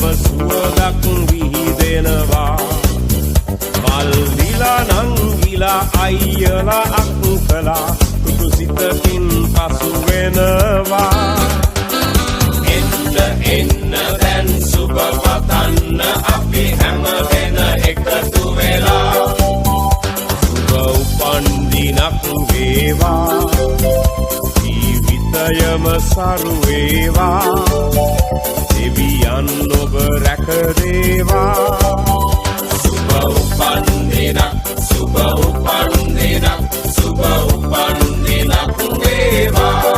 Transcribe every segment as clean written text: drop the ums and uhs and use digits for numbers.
නව සුවඳක් විහිදෙනවා මල් දිලා නංගිලා අයියලා අක්කලා කුතු සිතකින් පසු වෙනවා එන්න දැන් සුබ පතන්න අපි හැම වෙන එකතු වෙලා සුබ උපන් දිනක් වේවා ජීවිතයම සරු වේවා දෙවියන් ඔබ රැක දේවා සුබ උපන් දිනක් සුබ උපන් දිනක් සුබ උපන් දිනක් වේවා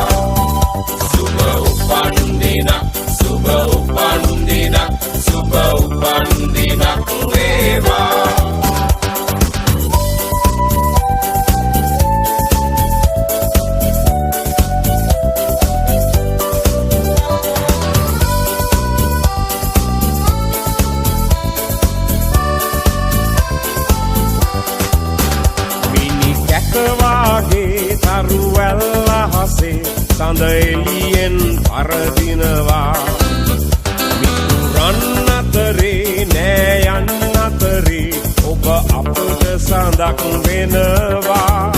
සුබ උපන් දිනක් සුබ උපන් දිනක් සුබ උපන් දිනක් වේවා කවාගේ තරුවැල්ල හසේ සඳ එළියෙන් පරදිනවා මිතුරන් අතරේ නෑ යන්න අතරේ ඔබ අපට සඳක් වෙනවා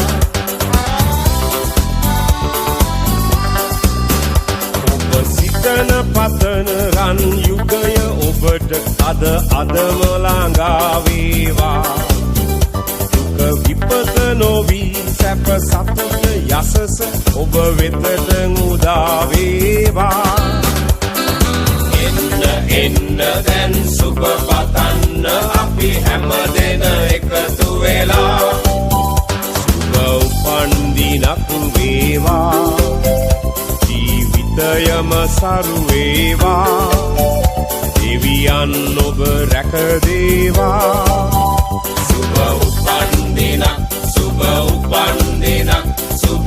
ඔබ සිතන පතන රන් යුගය ඔබට අදම ළඟා වේවා විපත නොවී සැප සතුට යසස ඔබ වෙතට උදා වේවා එන්න දැන් සුබ පතන්න අපි හැම දෙන එකතු වෙලා සුබ උපන් දිනක් වේවා ජීවිතයම සරු වේවා දෙවියන් ඔබ රැක දේවා සුබ උපන් දිනක් සුබ උපන් දිනක් සුබ